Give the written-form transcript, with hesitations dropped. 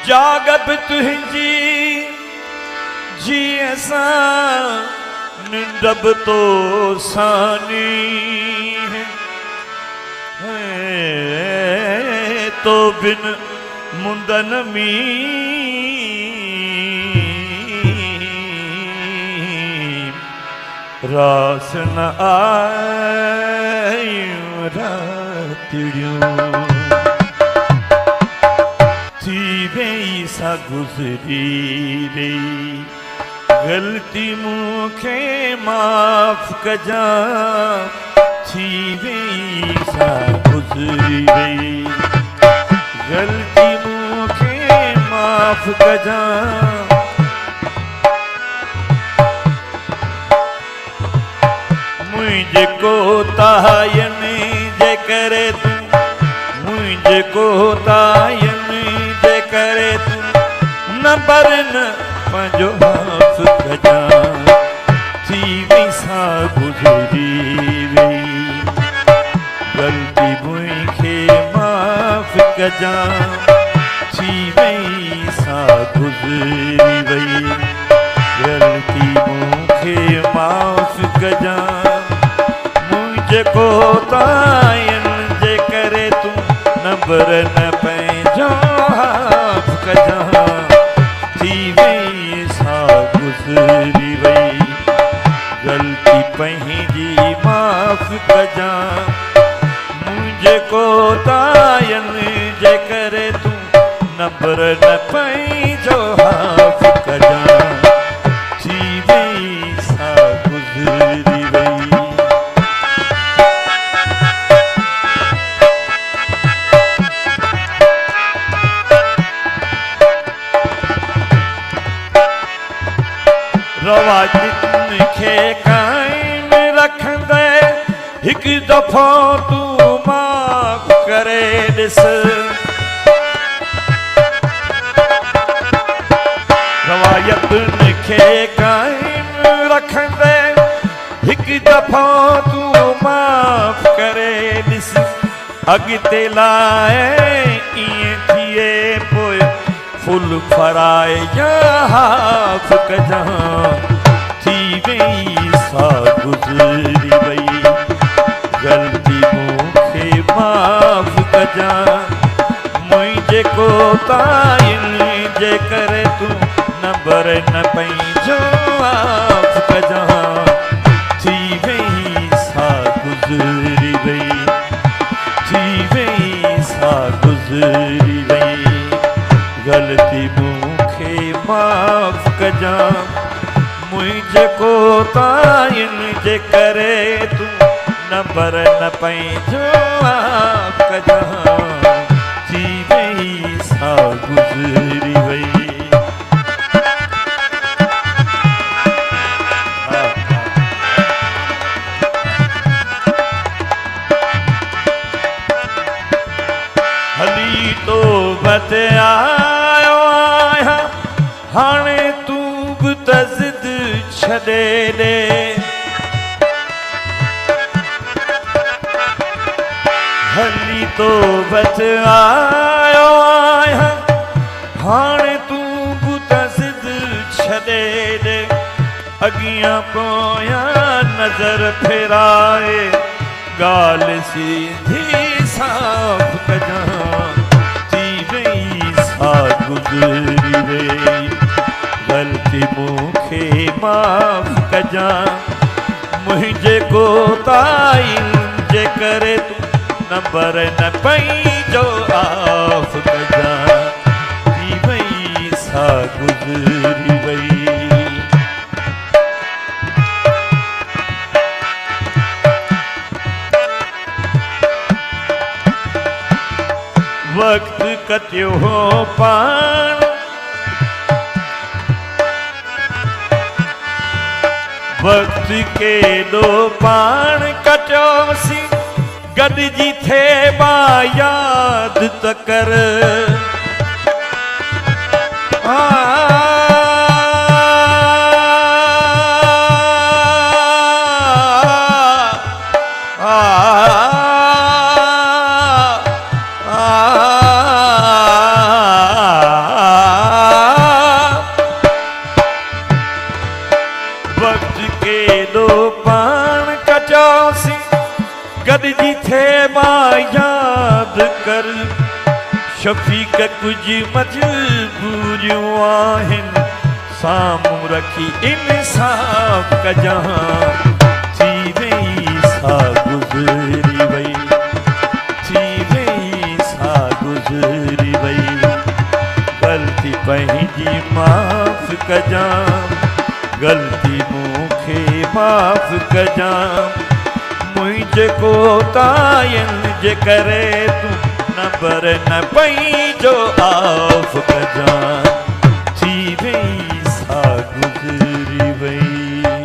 जागब तुझी जी ऐसा निंदब तो सानी है तो बिन मुंदन मी रास न आयूं रातिड़ियूं थी वई सा गुज़री वई गलती मूंखे माफ़ कजा थी वई सा गुज़री वई गलती मूंखे माफ़ कजा मुझे कोतायन जे करे तू मुझे कोतायन जे करे तू न बरन पंजो माफ़ कजा थी वई सा गुज़री वई गलती मूंखे माफ़ कजा थी वई सा गुज़री वई गलती मूंखे माफ़ कजा मुझे कोतायन जे करे तू न बरन पंहिंजो माफ़ कजा थी वई सा गुज़री वई गलती पंहिंजी माफ़ कजा मुझे कोतायन जे करे तू न बरन पंहिंजो माफ़ कजा थी वई सा गुज़री वई रवाजतन खे कायम रखंदे हिकु दफ़ो तू माफ़ करे ॾिस रवायतन खे कायम रखंदे हिकु दफ़ो तू माफ़ करे ॾिस अॻिते लाइ ईअं थिए पोइ फुल फराए या हाफ़ कजा थी वई सा गुज़री वई गलती मूंखे माफ़ कजा मुझे कोतायन जे करे तू न बरन पंहिंजो माफ़ कजा थी वई सा गुज़री वई थी वई सा गुज़री वई गलती मूंखे माफ़ कजा मुझे कोतायन जे करे तू न बरन पंहिंजो माफ़ कजा थी वई सा गुज़री वई हली तो बत आयो आहियां हाणे तू बि त ज़िद छॾे ॾे हली तो बत आयो आहियां हाणे तू बि त ज़िद छॾे ॾे अॻियां पोयां नज़र फेराए ॻाल्हि सीधी साफ़ कजा थी वई सा गुज़री वई गलती मूंखे माफ़ कजा मुझे कोतायन जे करे तू न बरन पंहिंजो माफ़ कजा थी वई सा गुज़री वई वक्त कटियो हो पाण वक्त केॾो पाण कटियोसीं गॾिजी थे बा याद त कर याद कर शफीक कुछ मजबूरियूं आहिनि साम्हूं रखी इंसाफ़ कजां थी वई सा गुज़री वई थी वई सा गुज़री वई ग़लती पंहिंजी माफ़ कजां ग़लती मूंखे माफ़ कजां मुंहिंजे कोतायनि जे करे तूं न पर न पंहिंजो आफ़ कजां